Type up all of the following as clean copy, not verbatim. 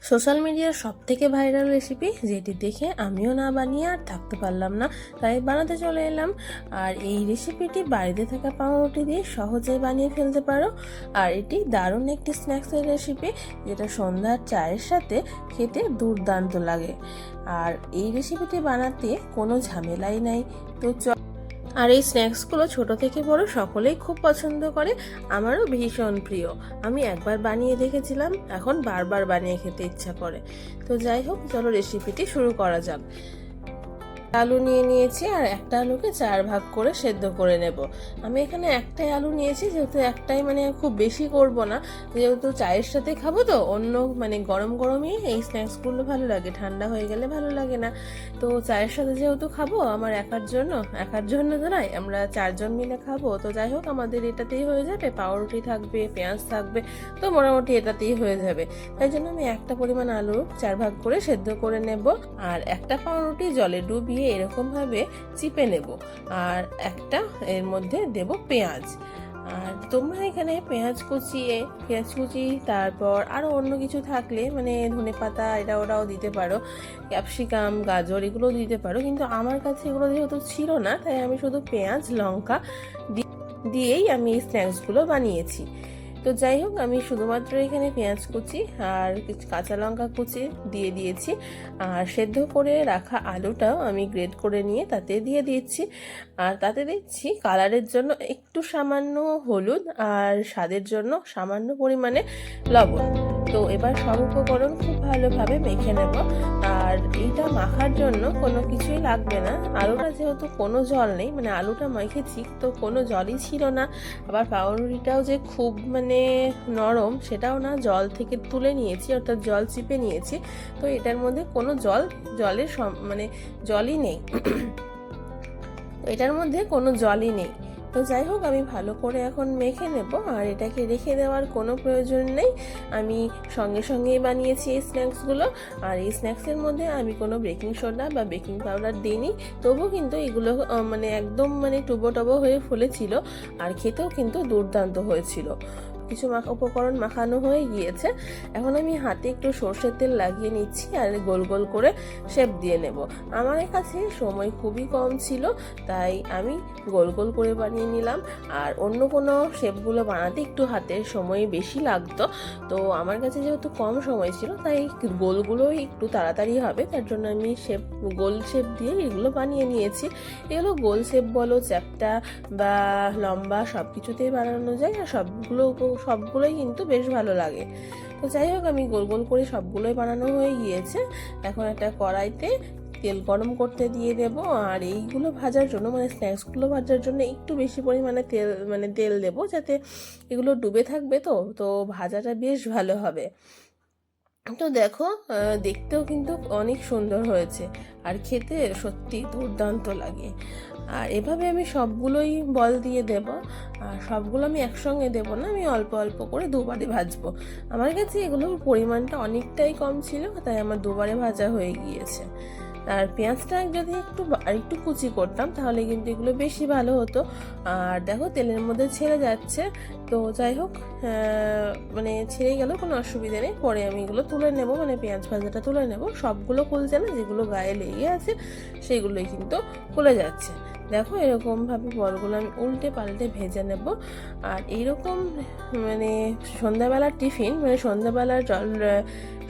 Social মিডিয়ার সবথেকে viral recipe, যেটি দেখে আমিও না বানিয়ে আর থাকতে পারলাম না, তাই বানাতে চলে এলাম। আর এই রেসিপিটি বাড়িতে থাকা পাউরুটি দিয়ে সহজেই বানিয়ে ফেলতে পারো। আর এটি দারুণ একটি স্ন্যাক্সের রেসিপি, যেটা সন্ধ্যার চায়ের সাথে খেতে দুর্দান্ত লাগে। আর এই রেসিপিটি বানাতে কোনো ঝামেলাই নাই। তো আর এই স্ন্যাক্সগুলো ছোট থেকে বড় সকলেই খুব পছন্দ করে, আমারও ভীষণ প্রিয়। আমি একবার বানিয়ে দেখেছিলাম, এখন বারবার বানিয়ে খেতে ইচ্ছা করে। তো যাই হোক, চলো রেসিপিটি শুরু করা যাক। আলু নিয়ে নিয়েছি, আর একটা আলুকে 4 ভাগ করে সেদ্ধ করে নেব। আমি এখানে একটাই আলু নিয়েছি, যেহেতু একটাই খুব বেশি করব না, যেহেতু চায়ের সাথে খাবো। তো অন্য গরম গরমই এই স্ন্যাক্সগুলো ভালো লাগে, ঠান্ডা হয়ে গেলে ভালো লাগে না। তো চায়ের সাথে যেহেতু খাবো, আমার একার জন্য তো নয়, আমরা 4 জন মিলে খাবো। তো যাই হোক, আমাদের এটাতেই হয়ে যাবে, পাউরুটি থাকবে, পেঁয়াজ থাকবে, তো মোটামুটি এটাতেই হয়ে যাবে। তাই জন্য আমি একটা পরিমাণ আলু 4 ভাগ করে সেদ্ধ করে নেব, আর একটা পাউরুটি জলে ডুবিয়ে এরকম ভাবে চিপে নেব। আর একটা এর মধ্যে দেব পেঁয়াজ। আর তোমরা এখানে পেঁয়াজ কুচি, তারপর আরো অন্য কিছু থাকলে ধনেপাতা এটা ওটাও দিতে পারো, ক্যাপসিকাম, গাজর এগুলো দিতে পারো। কিন্তু আমার কাছে এগুলো যেহেতু ছিল না, তাই আমি শুধু পেঁয়াজ লঙ্কা দিয়েই আমি এই স্ন্যাক্সগুলো বানিয়েছি। তো যাই হোক, আমি শুধুমাত্র এখানে পেঁয়াজ কুচি আর কিছু কাঁচা লঙ্কা কুচি দিয়ে দিয়েছি। আর সেদ্ধ করে রাখা আলুটাও আমি গ্রেট করে নিয়ে তাতে দিয়ে দিচ্ছি। আর তাতে দিচ্ছি কালারের জন্য একটু সামান্য হলুদ, আর স্বাদের জন্য সামান্য পরিমাণে লবণ। তো এবার সব উপকরণ খুব ভালোভাবে মেখে নেব। আর এইটা মাখার জন্য কোনো কিছুই লাগবে না। আলুটা যেহেতু কোনো জল নেই, আলুটা মেখেছি তো কোনো জলই ছিল না। আবার পাউরুটিটাও যে খুব নরম সেটাও না, জল থেকে তুলে নিয়েছি, অর্থাৎ জল চিপে নিয়েছি। তো এটার মধ্যে কোনো জলই নেই। এটার মধ্যে কোনো জলই নেই। তো যাই হোক, আমি ভালো করে এখন মেখে নেব। আর এটাকে রেখে দেওয়ার কোনো প্রয়োজন নেই, আমি সঙ্গে সঙ্গেই বানিয়েছি এই স্ন্যাক্সগুলো। আর এই স্ন্যাক্সের মধ্যে আমি কোনো বেকিং সোডা বা বেকিং পাউডার দিইনি, তবু কিন্তু এগুলো একদম টুবো টুবো হয়ে ফুলেছিল, আর খেতেও কিন্তু দুর্দান্ত হয়েছিল। কিছু উপকরণ মাখানো হয়ে গিয়েছে। এখন আমি হাতে একটু সর্ষের তেল লাগিয়ে নিচ্ছি, আর গোল গোল করে শেপ দিয়ে নেব। আমার কাছে সময় খুবই কম ছিল, তাই আমি গোল গোল করে বানিয়ে নিলাম। আর অন্য কোনো শেপগুলো বানাতে একটু হাতের সময় বেশি লাগতো, তো আমার কাছে যেহেতু কম সময় ছিল, তাই গোলগুলোই একটু তাড়াতাড়ি হবে, তার জন্য আমি গোল শেপ দিয়ে এগুলো বানিয়ে নিয়েছি। এগুলো গোল শেপ বলো, চ্যাপ্টা বা লম্বা, সব কিছুতেই বানানো যায়, আর সবগুলোই কিন্তু বেশ ভালো লাগে। তো যাই হোক, আমি গোল গোল করে সবগুলোই বানানো হয়ে গিয়েছে। এখন একটা কড়াইতে তেল গরম করতে দিয়ে দেব। আর এইগুলো ভাজার জন্য স্ন্যাক্সগুলো ভাজার জন্য একটু বেশি পরিমাণে তেল দেব, যাতে এগুলো ডুবে থাকবে। তো ভাজাটা বেশ ভালো হবে। তো দেখো, দেখতেও কিন্তু অনেক সুন্দর হয়েছে, আর খেতে সত্যি দুর্দান্ত লাগে। আর এভাবে আমি সবগুলোই বল দিয়ে দেব। আর সবগুলো আমি একসঙ্গে দেব না, আমি অল্প অল্প করে দুবারে ভাজবো। আমার কাছে এগুলোর পরিমাণটা অনেকটাই কম ছিল, তাই আমার দুবারে ভাজা হয়ে গিয়েছে। আর পেঁয়াজটা যদি একটু কুচি করতাম, তাহলে কিন্তু এগুলো বেশি ভালো হতো। আর দেখো, তেলের মধ্যে ছেড়ে যাচ্ছে। তো যাই হোক, ছেড়ে গেল, কোনো অসুবিধা নেই। পরে আমি এগুলো তুলে নেব, পেঁয়াজ ভাজাটা তুলে নেব। সবগুলো খুলছে না, যেগুলো গায়ে লেগে আছে সেগুলোই কিন্তু খুলে যাচ্ছে। দেখো, এরকমভাবে বলগুলো আমি উল্টে পাল্টে ভেজে নেব। আর এইরকম সন্ধ্যাবেলার টিফিন,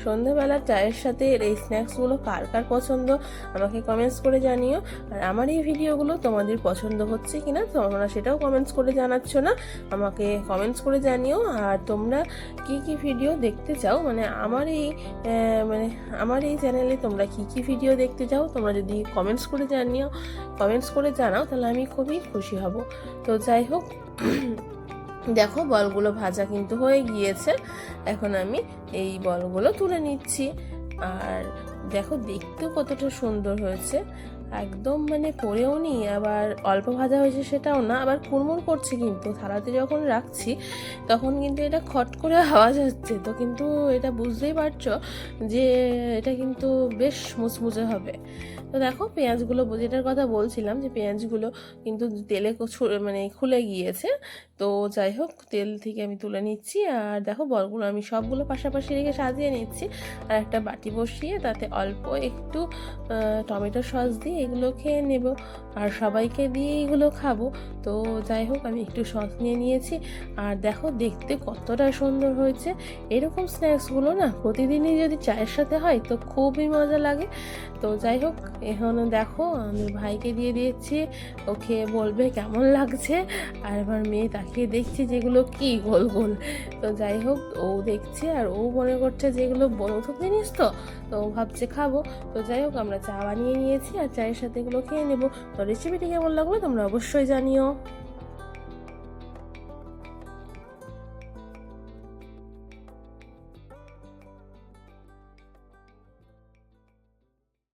সন্ধ্যাবেলার চায়ের সাথে এই স্ন্যাক্সগুলো কার কার পছন্দ আমাকে কমেন্টস করে জানিও। আর আমার এই ভিডিওগুলো তোমাদের পছন্দ হচ্ছে কিনা তোমরা সেটাও কমেন্টস করে জানাচ্ছ না, আমাকে কমেন্টস করে জানিও। আর তোমরা কি কি ভিডিও দেখতে চাও, আমার এই চ্যানেলে তোমরা কি কি ভিডিও দেখতে চাও, তোমরা যদি কমেন্টস করে জানাও, তাহলে আমি খুবই খুশি হব। তো যাই হোক, দেখো, বলগুলো ভাজা কিন্তু হয়ে গিয়েছে। এখন আমি এই বলগুলো তুলে নিচ্ছি। আর দেখো, দেখতেও কতটা সুন্দর হয়েছে, একদম পড়েও নি, আবার অল্প ভাজা হয়েছে সেটাও না, আবার কুড়মুড় করছে। কিন্তু থালাতে যখন রাখছি, তখন কিন্তু এটা খট করে আওয়াজ হচ্ছে। তো কিন্তু এটা বুঝতেই পারছো যে এটা কিন্তু বেশ মুচমুচে হবে। তো দেখো, পেঁয়াজগুলো, যেটার কথা বলছিলাম, যে পেঁয়াজগুলো কিন্তু তেলে খুলে গিয়েছে। তো যাই হোক, তেল থেকে আমি তুলে নিচ্ছি। আর দেখো বলগুলো আমি সবগুলো পাশাপাশি রেখে সাজিয়ে নিচ্ছি। আর একটা বাটি বসিয়ে তাতে অল্প একটু টমেটো সস দিয়ে এগুলো খেয়ে নেব, আর সবাইকে দিয়ে এগুলো খাবো। তো যাই হোক, আমি একটু সস নিয়ে নিয়েছি। আর দেখো দেখতে কতটা সুন্দর হয়েছে। এরকম স্ন্যাক্সগুলো না প্রতিদিনই যদি চায়ের সাথে হয় তো খুবই মজা লাগে। তো যাই হোক, এখন দেখো আমি ভাইকে দিয়ে দিয়েছি, ও খেয়ে বলবে কেমন লাগছে। আর আমার মেয়ে তাকিয়ে দেখছে যেগুলো কি গোল গোল। তো যাই হোক, ও দেখছে আর ও মনে করছে যেগুলো নতুন জিনিস, তো ও ভাবছে খাবো। তো যাই হোক, আমরা চা বানিয়ে নিয়েছি আর চায়ের সাথে এগুলো খেয়ে নেবো। তো রেসিপিটি কেমন লাগলো তোমরা অবশ্যই জানিও।